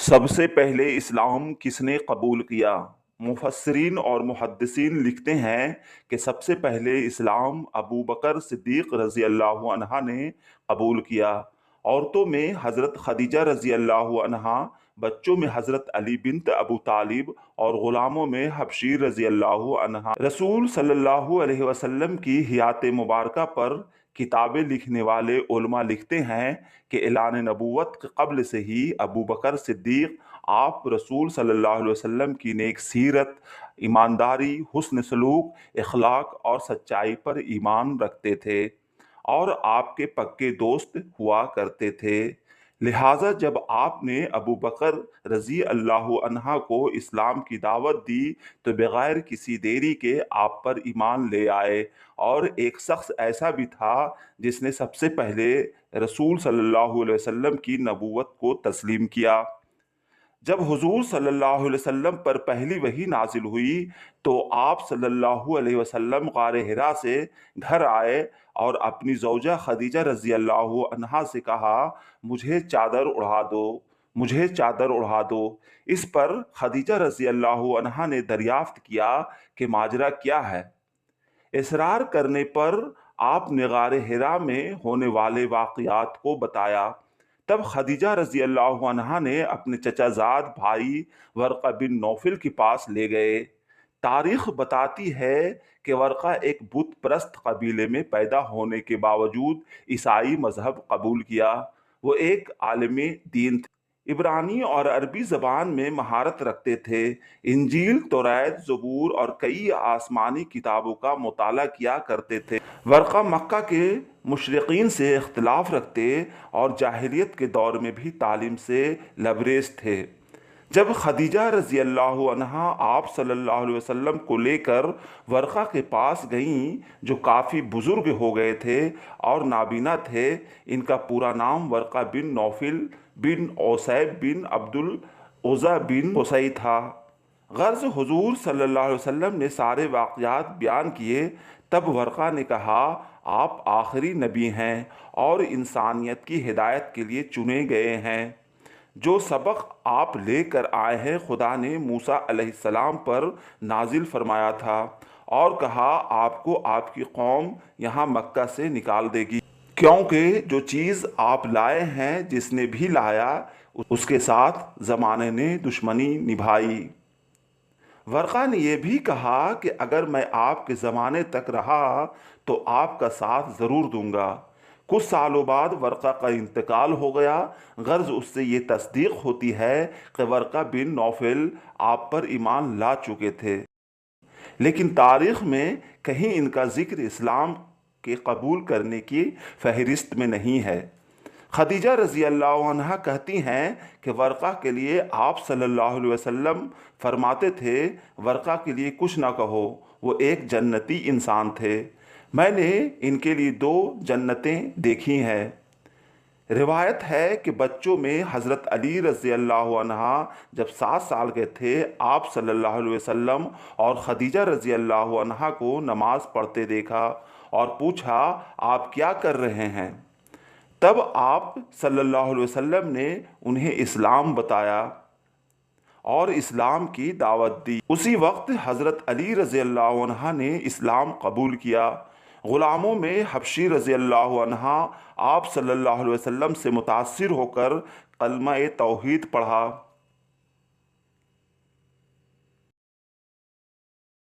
सबसे पहले इस्लाम किसने कबूल किया? मुफस्सिरीन और मुहद्दिसीन लिखते हैं कि सबसे पहले इस्लाम अबू बकर सिद्दीक रज़ी अल्लाहु अन्हा ने कबूल किया। औरतों में हज़रत खदीजा रज़ी अल्लाहु अन्हा, बच्चों में हज़रत अली बिन्त अबू तालिब और ग़ुलामों में हबशी रज़ी अल्लाहु अन्हा। रसूल सल्लल्लाहु अलैहि वसल्लम की हयात मुबारका पर किताबें लिखने वाले उलमा लिखते हैं कि ऐलान नबूवत के क़ब्ल से ही अबू बकर सिद्दीक़ आप रसूल सल्लल्लाहु अलैहि वसल्लम की नेक सीरत, ईमानदारी, हुस्न सलूक, इखलाक और सच्चाई पर ईमान रखते थे और आपके पक्के दोस्त हुआ करते थे। लिहाजा जब आपने अबू बकर रज़ी अल्लाहु अन्हा को इस्लाम की दावत दी तो बग़ैर किसी देरी के आप पर ईमान ले आए। और एक शख्स ऐसा भी था जिसने सबसे पहले रसूल सल्लल्लाहु अलैहि वसल्लम की नबूवत को तस्लीम किया। जब हुजूर सल्लल्लाहु अलैहि वसल्लम पर पहली वही नाजिल हुई तो आप सल्लल्लाहु अलैहि वसल्लम गारे हिरा से घर आए और अपनी ज़ौजा खदीजा रज़ी अल्लाहु अन्हा से कहा, मुझे चादर उड़ा दो, मुझे चादर उड़ा दो। इस पर खदीजा रज़ी अल्लाहु अन्हा ने दरियाफ्त किया कि माजरा क्या है। इसरार करने पर आपने गारे हिरा में होने वाले वाक़यात को बताया। तब खदीजा रज़ी अल्लाहु अन्हा ने अपने चचाज़ाद भाई वर्क़ा बिन नौफल के पास ले गए। तारीख़ बताती है कि वर्क़ा एक बुत परस्त कबीले में पैदा होने के बावजूद ईसाई मज़हब कबूल किया। वो एक आलिम दीन थे, इब्रानी और अरबी ज़बान में महारत रखते थे। इंजील, तौरात, ज़बूर और कई आसमानी किताबों का मुताला किया करते थे। वर्क़ा मक्का के मुशरिकीन से इख्तिलाफ़ रखते और जाहिलियत के दौर में भी तालीम से लबरेज थे। जब खदीजा रज़ी अल्लाहु अन्हा आप सल्लल्लाहु अलैहि वसल्लम को लेकर वर्क़ा के पास गईं, जो काफ़ी बुज़ुर्ग हो गए थे और नाबीना थे। इनका पूरा नाम वर्क़ा बिन नौफल बिन औसैब बिन अब्दुल उज़्ज़ा बिन क़ुसै था। गर्ज़ हुजूर सल्लल्लाहु अलैहि वसल्लम ने सारे वाक़यात बयान किए। तब वर्क़ा ने कहा, आप आखिरी नबी हैं और इंसानियत की हिदायत के लिए चुने गए हैं। जो सबक आप लेकर आए हैं खुदा ने मूसा अलैहिस्सलाम पर नाजिल फरमाया था और कहा, आपको आपकी कौम यहाँ मक्का से निकाल देगी, क्योंकि जो चीज़ आप लाए हैं जिसने भी लाया उसके साथ ज़माने ने दुश्मनी निभाई। वर्क़ा ने यह भी कहा कि अगर मैं आपके ज़माने तक रहा तो आपका साथ ज़रूर दूंगा। कुछ सालों बाद वर्क़ा का इंतकाल हो गया। गर्ज़ उससे ये तस्दीक होती है कि वर्क़ा बिन नौफल आप पर ईमान ला चुके थे, लेकिन तारीख़ में कहीं इनका ज़िक्र इस्लाम के कबूल करने की फ़हरिस्त में नहीं है। खदीजा रज़ी अल्लाहु अन्हा कहती हैं कि वर्क़ा के लिए आप सल्लल्लाहु अलैहि वसल्लम फरमाते थे, वर्क़ा के लिए कुछ ना कहो, वो एक जन्नती इंसान थे। मैंने इनके लिए 2 जन्नतें देखी हैं। रिवायत है कि बच्चों में हज़रत अली रज़ी अल्लाहु अन्हा जब 7 साल के थे, आप सल्लल्लाहु अलैहि वसल्लम और खदीजा रज़ी अल्लाहु अन्हा को नमाज पढ़ते देखा और पूछा, आप क्या कर रहे हैं? तब आप सल्लल्लाहु अलैहि वसल्लम ने उन्हें इस्लाम बताया और इस्लाम की दावत दी। उसी वक्त हज़रत अली रज़ी अल्लाहु अन्हा ने इस्लाम कबूल किया। ग़ुलामों में हबशी रज़ी अल्लाहु अन्हा आप सल्लल्लाहु अलैहि वसल्लम से मुतासिर होकर कलमा तौहीद पढ़ा।